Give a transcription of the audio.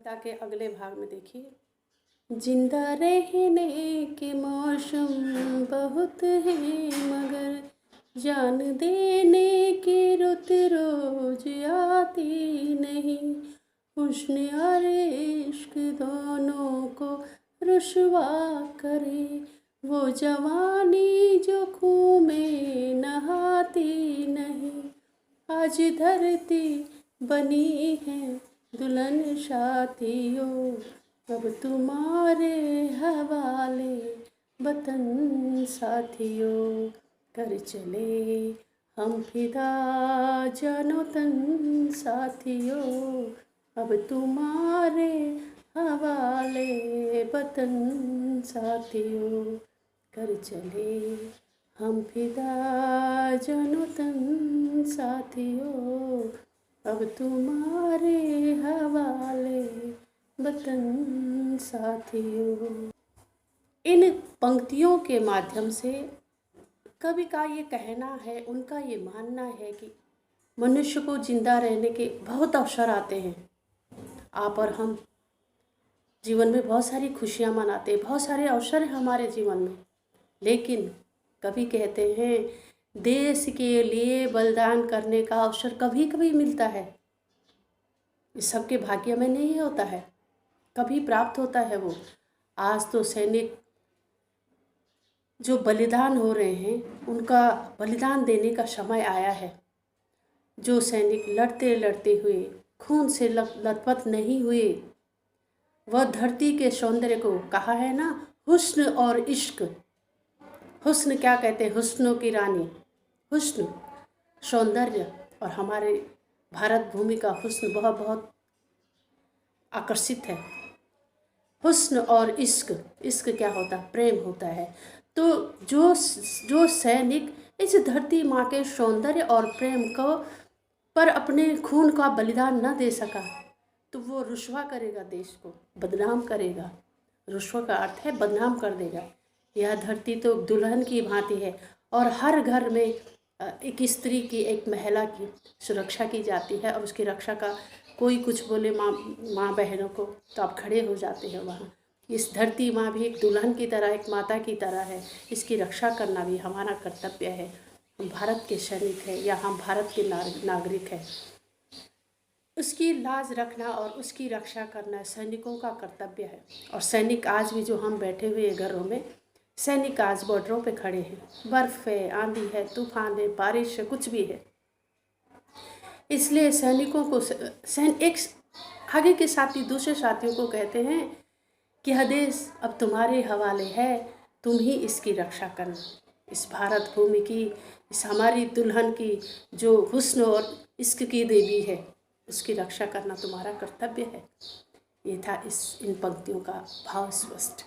कविता के अगले भाग में देखिए। जिंदा रहने के मौसम बहुत हैं मगर जान देने की रुत रोज आती नहीं। हुस्न और इश्क दोनों को रुसवा करे वो जवानी जो खून में नहाती नहीं। आज धरती बनी है दुल्हन साथियों, अब तुम्हारे हवाले वतन साथियों। कर चले हम फिदा जानो तन साथियों, अब तुम्हारे हवाले वतन साथियों। कर चले हम फिदा जानो तन साथियों, अब तुम्हारे हवाले वतन साथियों। इन पंक्तियों के माध्यम से कवि का ये कहना है, उनका ये मानना है कि मनुष्य को जिंदा रहने के बहुत अवसर आते हैं। आप और हम जीवन में बहुत सारी खुशियाँ मनाते हैं, बहुत सारे अवसर हैं हमारे जीवन में, लेकिन कवि कहते हैं देश के लिए बलिदान करने का अवसर कभी कभी मिलता है। इस सबके भाग्य में नहीं होता है, कभी प्राप्त होता है वो। आज तो सैनिक जो बलिदान हो रहे हैं उनका बलिदान देने का समय आया है। जो सैनिक लड़ते लड़ते हुए खून से लथपथ नहीं हुए, वह धरती के सौंदर्य को, कहा है ना, हुस्न और इश्क। हुस्न क्या कहते हैं? हुस्नों की रानी। हुस्न सौंदर्य, और हमारे भारत भूमि का हुस्न बहुत बहुत आकर्षित है। हुस्न और इश्क, इश्क क्या होता है? प्रेम होता है। तो जो सैनिक इस धरती माँ के सौंदर्य और प्रेम को पर अपने खून का बलिदान न दे सका, तो वो रुसवा करेगा, देश को बदनाम करेगा। रुसवा का अर्थ है बदनाम कर देगा। यह धरती तो दुल्हन की भांति है, और हर घर में एक स्त्री की, एक महिला की सुरक्षा की जाती है, और उसकी रक्षा का कोई कुछ बोले माँ बहनों को तो आप खड़े हो जाते हैं वहाँ। इस धरती माँ भी एक दुल्हन की तरह, एक माता की तरह है। इसकी रक्षा करना भी हमारा कर्तव्य है। हम भारत के सैनिक हैं या हम भारत के नागरिक हैं। उसकी लाज रखना और उसकी रक्षा करना सैनिकों का कर्तव्य है। और सैनिक आज भी, जो हम बैठे हुए हैं घरों में, सैनिक आज बॉर्डरों पे खड़े हैं। बर्फ़ है, आंधी है, तूफान है, बारिश है, कुछ भी है। इसलिए सैनिकों को एक आगे के साथी दूसरे साथियों को कहते हैं कि यह देश अब तुम्हारे हवाले है, तुम ही इसकी रक्षा करना। इस भारत भूमि की, इस हमारी दुल्हन की जो हुस्न और इश्क की देवी है, उसकी रक्षा करना तुम्हारा कर्तव्य है। ये था इन पंक्तियों का भाव स्पष्ट।